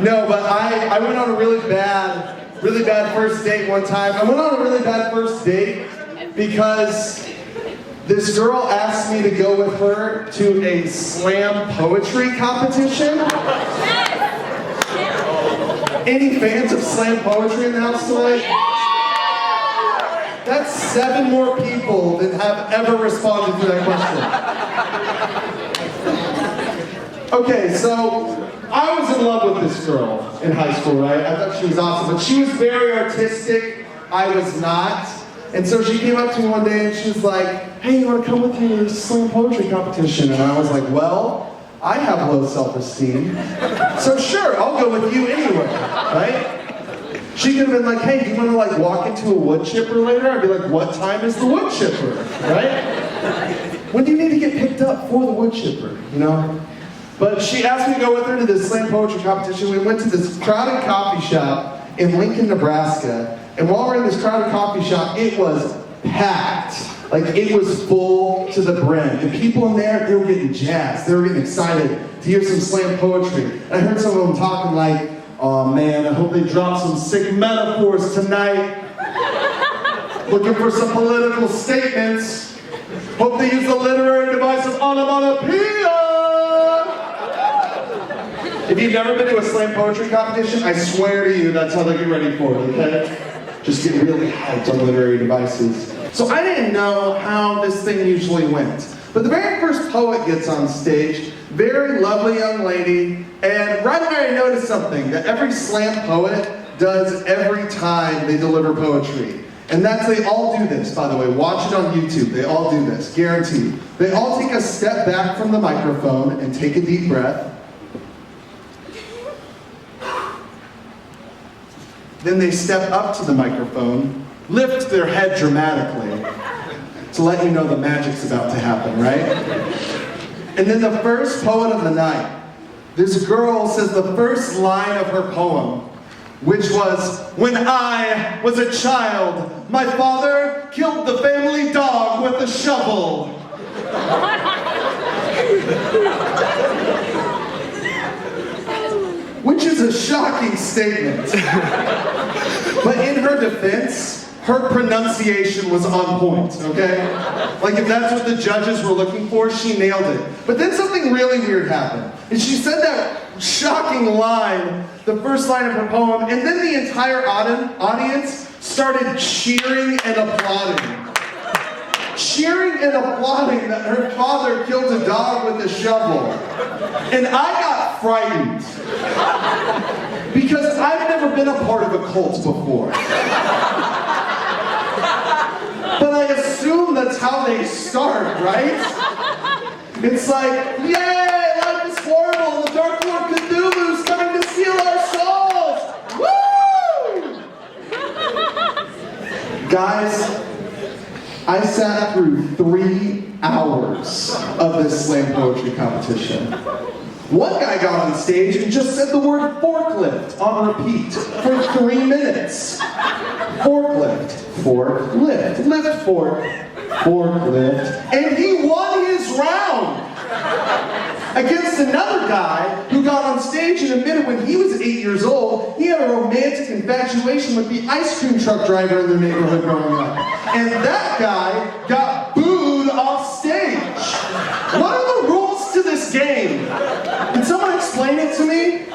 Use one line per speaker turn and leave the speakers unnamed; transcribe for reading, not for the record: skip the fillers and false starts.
No, but I went on a really bad first date one time. I went on a really bad first date because this girl asked me to go with her to a slam poetry competition. Any fans of slam poetry in the house tonight? That's 7 more people than have ever responded to that question. Okay, so I was in love with this girl in high school, right? I thought she was awesome, but she was very artistic. I was not. And so she came up to me one day and she was like, hey, you want to come with me to this slam poetry competition? And I was like, well, I have low self-esteem, so sure, I'll go with you anyway, right? She could have been like, hey, do you want to like walk into a wood chipper later? I'd be like, what time is the wood chipper, right? When do you need to get picked up for the wood chipper, you know? But she asked me to go with her to this slam poetry competition. We went to this crowded coffee shop in Lincoln, Nebraska. And while we're in this crowded coffee shop, it was packed. Like, it was full to the brim. And people in there, they were getting jazzed. They were getting excited to hear some slam poetry. And I heard some of them talking like, oh man, I hope they drop some sick metaphors tonight. Looking for some political statements. Hope they use the literary device of onomatopoeia. If you've never been to a slam poetry competition, I swear to you, that's how they get ready for it, okay? Just get really hyped on literary devices. So I didn't know how this thing usually went. But the very first poet gets on stage, very lovely young lady, and right away I noticed something that every slam poet does every time they deliver poetry. And that's, they all do this, by the way. Watch it on YouTube. They all do this, guaranteed. They all take a step back from the microphone and take a deep breath. Then they step up to the microphone, lift their head dramatically to let you know the magic's about to happen, right? And then the first poet of the night, this girl says the first line of her poem, which was, when I was a child, my father killed the family dog with a shovel. Which is a shocking statement. But in her defense, her pronunciation was on point, okay? Like, if that's what the judges were looking for, she nailed it. But then something really weird happened. And she said that shocking line, the first line of her poem, and then the entire audience started cheering and applauding. Cheering and applauding that her father killed a dog with a shovel. And I got frightened. Because I've never been a part of a cult before. But I assume that's how they start, right? It's like, yay, life is horrible, the Dark Lord Cthulhu's coming to steal our souls! Woo! Guys, I sat through 3 hours of this slam poetry competition. One guy got on stage and just said the word forklift on repeat for 3 minutes. Forklift, forklift, lift fork, forklift. And he won his round against another guy who got on stage and admitted when he was 8 years old, he had a romantic infatuation with the ice cream truck driver in their neighborhood growing up. And that guy got booed off stage. What are the rules to this game? Can someone explain it to me?